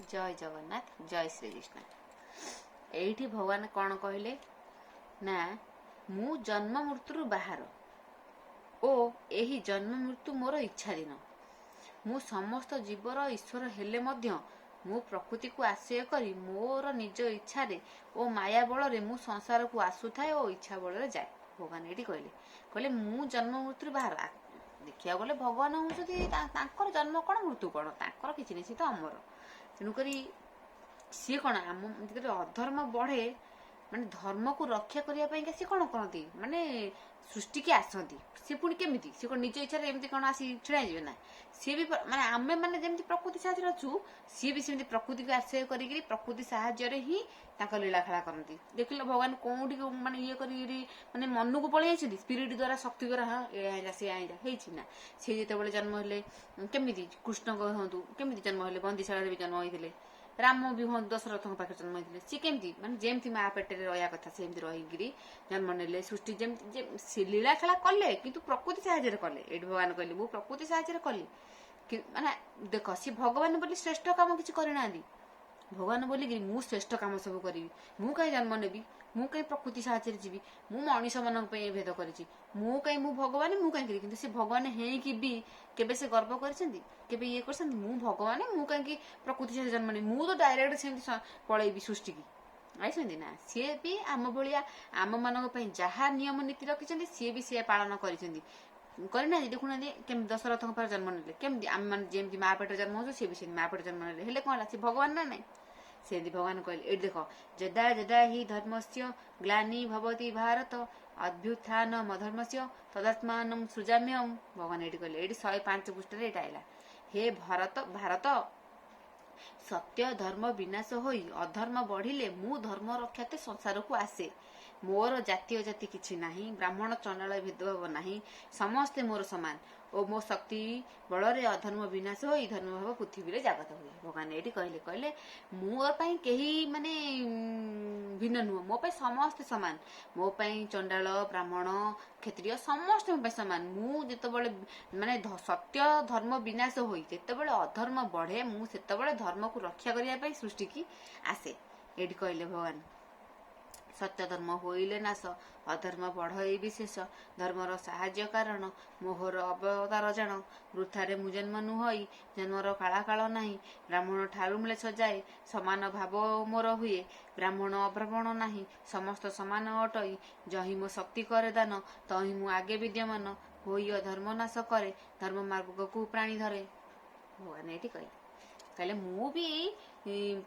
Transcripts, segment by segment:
जय जगन्नाथ जय श्रीकृष्ण। एठी भगवान कौन कहले ना मु जन्म मृत्यु बाहर ओ एही जन्म मृत्यु मोर इच्छाधीन। मु समस्त जीवर ईश्वर हेले मध्य मु प्रकृति को आश्रय करी मोर निज इच्छा ओ माया बल मु संसार को आसुए और इच्छा बल जाए। भगवान ये कहले कहले मु जन्म मृत्यु बाहर देखिया गले भगवान हूँ जन्म कौन मृत्यु कौन तांकर किसी नहीं, सी तो अमर। तेणुक सी कौन आम अधर्म बढ़े माने धर्म को रक्षा करने सी कौन करती माने सृष्टि की आसती सी पुणी केमी सी कौन निज इच्छा एमती कौन आसी छिड़ा जाए ना सी भी माने आमे माने जमी प्रकृति साहय अच्छु सी भी सेमती प्रकृति को आश्रय करी प्रकृति साहय ही लीला खेला करती। देख भगवान कौटी माने ये माने मन को पलि स्पिरिट द्वारा शक्ति द्वारा हाँ ये सी आईजा ना सी जो जन्म हेले केमी कृष्ण हूँ केमी जन्म हेले बंदीशाला भी जन्म होते राम भी हूँ दशरथ पाखे जन्म होते सी केमती माने जेमती माँ पेटे रहा कथा सेमती रही जन्म ने सृष्टि जमी लीला खेला कले किंतु प्रकृति साहय कले। ये भगवान कहले मु प्रकृति साहय कली माने देख सी भगवान बोली श्रेष्ठ काम किसी करना भगवान बोलिकी मु श्रेष्ठ काम सब करी मु कहीं जन्म नेबी मु कहीं प्रकृति साहय जीवी मु मनीष मान भेद करी मु कहीं मु भगवान मु कहीं कि भगवान है भी केबे से गर्व कर ये कर मु भगवान मु कहीं प्रकृति साहय जन्म नहीं मु तो डायरेक्ट सेमती पलैबी सृष्टि की आई ना सी भी आम भाया आम मान जहाँ नियम नीति रखी सी भी सी पालन करना देखुना केमी दशरथ जन्म ने केमी आम मैंने जमी माँ पेट जन्म हो सी भी माँ पेट जन्म ने हेले कौन सी भगवान ना नहीं से भगवान कहले ये देख जदा जदा ही धर्मस्य ग्लानि भवति भारत अभ्युत्थान अधर्मस्य तदात्मान सृजाम्यहम्। भगवान ये कहले ये 105 पृष्ठ ये आइला हे भारत भारत सत्य धर्म विनाश होई अधर्म बढ़िले मु धर्म रक्षाते संसार को आसे मोर जातीय जाति किछि नाही ब्राह्मण चंडाल भेदभाव नाही समस्ते मोर समान और मो शक्ति बल अधर्म विनाश हो धर्म भाव पृथ्वी जागत हुए। भगवान ये कहले कहले मोरपाई कहीं माने भिन्न नुह मो समस्ते सामान मो चंडाल ब्राह्मण क्षत्रिय समस्त मो सामान मु जितेबाला माने सत्य धर्म विनाश हो जितेबाला अधर्म बढ़े मुझे धर्म को रक्षा करने सृष्टि की आसे। ये कहले भगवान सत्य धर्म होइले नाश अधर्म बढ़ई विशेष धर्मर साहाय्य कारण मोहर अवतार जान वृथारे मु जन्म नुहई जन्मर काला काल नाही ब्राह्मण ठारू मिले सजाए समान भाव मोर हुए ब्राह्मण अब्राह्मण नाही समस्त समान अटई जही मो शक्ति करे दान तही मु आगे विद्यमान होई अधर्म नाश करे धर्म मार्ग को प्राणी धरे। भगवान ये कहले मु भी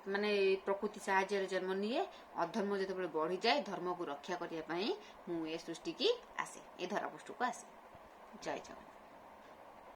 माने प्रकृति साहाय्य जन्म निए अधर्म जो बढ़ी जाए धर्म को रक्षा करने मु ये सृष्टि की आसे ये धरापृष्ठ को आसे। जय जगन्नाथ।